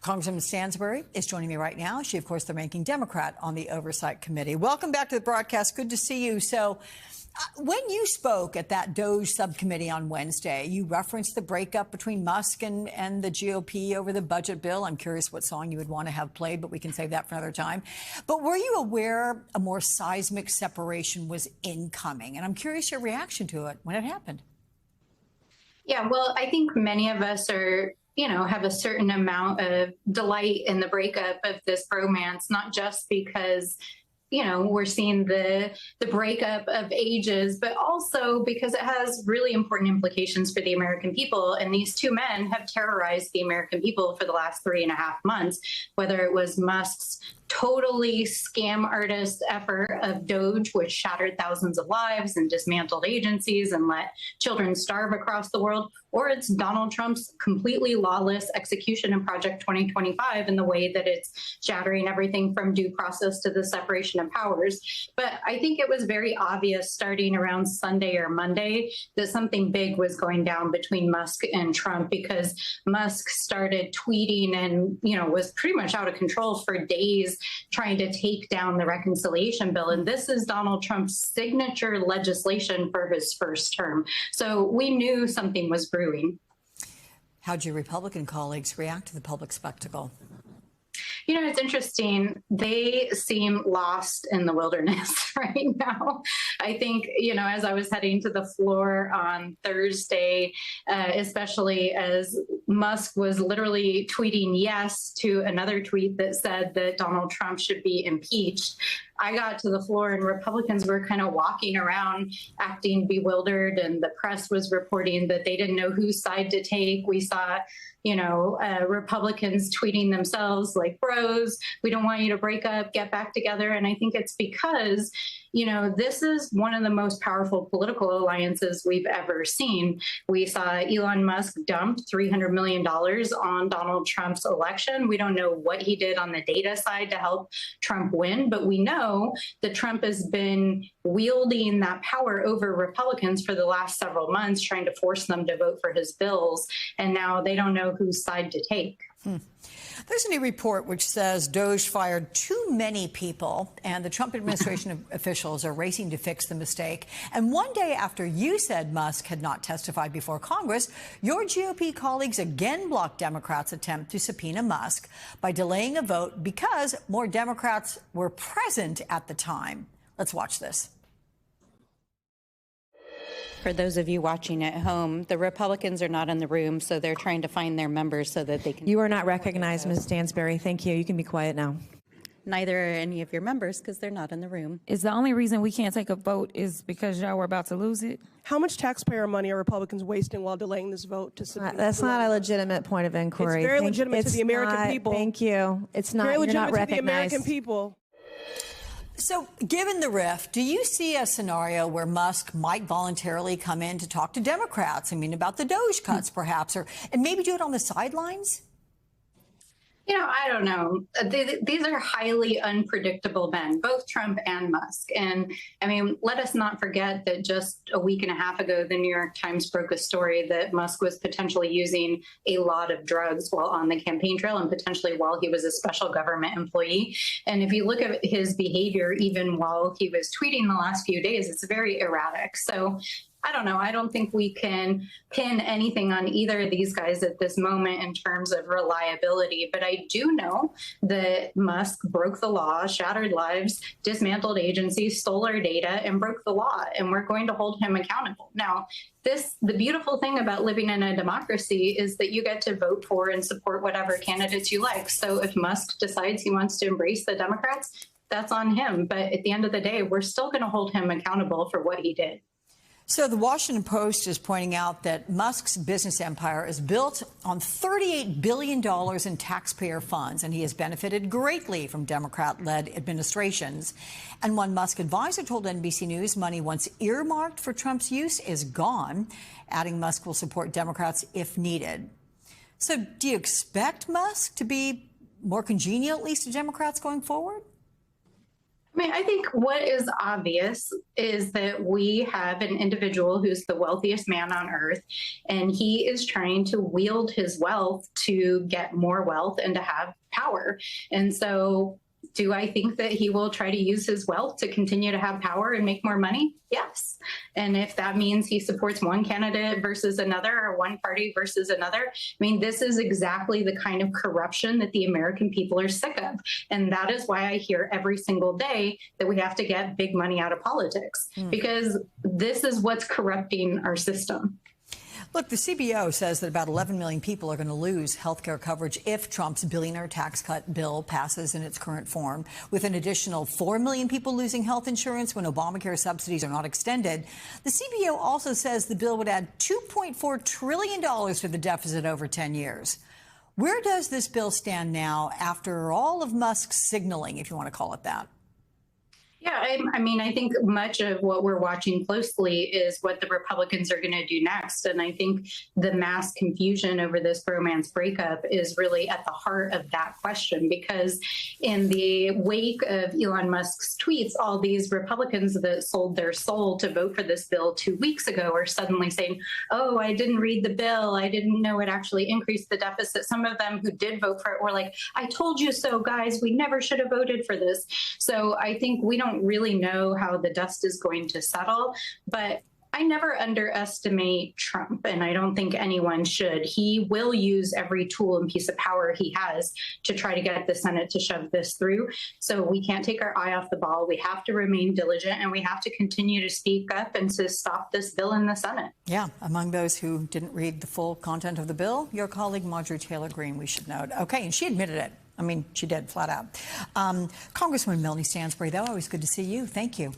Congresswoman Stansbury is joining me right now. She, of course, the ranking Democrat on the Oversight Committee. Welcome back to the broadcast. Good to see you. So when you spoke at that DOJ subcommittee on Wednesday, you referenced the breakup between Musk and the GOP over the budget bill. I'm curious what song you would want to have played, but we can save that for another time. But were you aware a more seismic separation was incoming? And I'm curious your reaction to it when it happened. Yeah, well, I think many of us are, have a certain amount of delight in the breakup of this bromance, not just because, we're seeing the breakup of ages, but also because it has really important implications for the American people. And these two men have terrorized the American people for the last 3.5 months, whether it was Musk's totally scam artist effort of DOJ, which shattered thousands of lives and dismantled agencies and let children starve across the world, or it's Donald Trump's completely lawless execution in Project 2025 in the way that it's shattering everything from due process to the separation of powers. But I think it was very obvious starting around Sunday or Monday that something big was going down between Musk and Trump, because Musk started tweeting and, was pretty much out of control for days trying to take down the reconciliation bill. And this is Donald Trump's signature legislation for his first term. So we knew something was brewing. How'd your Republican colleagues react to the public spectacle? It's interesting. They seem lost in the wilderness right now. I think, as I was heading to the floor on Thursday, especially as Musk was literally tweeting yes to another tweet that said that Donald Trump should be impeached, I got to the floor and Republicans were kind of walking around acting bewildered, and the press was reporting that they didn't know whose side to take. We saw Republicans tweeting themselves like, bros, we don't want you to break up, get back together. And I think it's because, this is one of the most powerful political alliances we've ever seen. We saw Elon Musk dumped $300 million on Donald Trump's election. We don't know what he did on the data side to help Trump win, but we know that Trump has been wielding that power over Republicans for the last several months, trying to force them to vote for his bills. And now they don't know whose side to take. There's a new report which says DOJ fired too many people, and the Trump administration officials are racing to fix the mistake. And one day after you said Musk had not testified before Congress, your GOP colleagues again blocked Democrats' attempt to subpoena Musk by delaying a vote because more Democrats were present at the time. Let's watch this. For those of you watching at home, the Republicans are not in the room, so they're trying to find their members so that they can... You are not recognized, Ms. Stansbury. Thank you. You can be quiet now. Neither are any of your members because they're not in the room. Is the only reason we can't take a vote is because y'all were about to lose it? How much taxpayer money are Republicans wasting while delaying this vote to subpoena? That's not a legitimate point of inquiry. It's very legitimate to the American people. Thank you. It's not. Very legitimate to the American people. So, given the rift, do you see a scenario where Musk might voluntarily come in to talk to Democrats? I mean, about the DOJ cuts, perhaps, and maybe do it on the sidelines? I don't know. These are highly unpredictable men, both Trump and Musk. And I mean, let us not forget that just a week and a half ago, the New York Times broke a story that Musk was potentially using a lot of drugs while on the campaign trail and potentially while he was a special government employee. And if you look at his behavior, even while he was tweeting the last few days, it's very erratic. So I don't know. I don't think we can pin anything on either of these guys at this moment in terms of reliability. But I do know that Musk broke the law, shattered lives, dismantled agencies, stole our data, and broke the law. And we're going to hold him accountable. Now, the beautiful thing about living in a democracy is that you get to vote for and support whatever candidates you like. So if Musk decides he wants to embrace the Democrats, that's on him. But at the end of the day, we're still going to hold him accountable for what he did. So the Washington Post is pointing out that Musk's business empire is built on $38 billion in taxpayer funds, and he has benefited greatly from Democrat-led administrations. And one Musk advisor told NBC News money once earmarked for Trump's use is gone, adding Musk will support Democrats if needed. So do you expect Musk to be more congenial, at least to Democrats, going forward? I mean, I think what is obvious is that we have an individual who's the wealthiest man on earth, and he is trying to wield his wealth to get more wealth and to have power. And so, do I think that he will try to use his wealth to continue to have power and make more money? Yes. And if that means he supports one candidate versus another or one party versus another, I mean, this is exactly the kind of corruption that the American people are sick of. And that is why I hear every single day that we have to get big money out of politics, because this is what's corrupting our system. Look, the CBO says that about 11 million people are going to lose health care coverage if Trump's billionaire tax cut bill passes in its current form, with an additional 4 million people losing health insurance when Obamacare subsidies are not extended. The CBO also says the bill would add $2.4 trillion to the deficit over 10 years. Where does this bill stand now after all of Musk's signaling, if you want to call it that? Yeah, I mean, I think much of what we're watching closely is what the Republicans are going to do next. And I think the mass confusion over this bromance breakup is really at the heart of that question, because in the wake of Elon Musk's tweets, all these Republicans that sold their soul to vote for this bill 2 weeks ago are suddenly saying, oh, I didn't read the bill. I didn't know it actually increased the deficit. Some of them who did vote for it were like, I told you so, guys. We never should have voted for this. So I think we don't really know how the dust is going to settle, but I never underestimate Trump, and I don't think anyone should. He will use every tool and piece of power he has to try to get the Senate to shove this through. So we can't take our eye off the ball. We have to remain diligent, and we have to continue to speak up and to stop this bill in the Senate. Yeah, among those who didn't read the full content of the bill, your colleague Marjorie Taylor Greene, we should note. Okay, and she admitted it. I mean, she did, flat out. Congresswoman Melanie Stansbury, though, always good to see you. Thank you.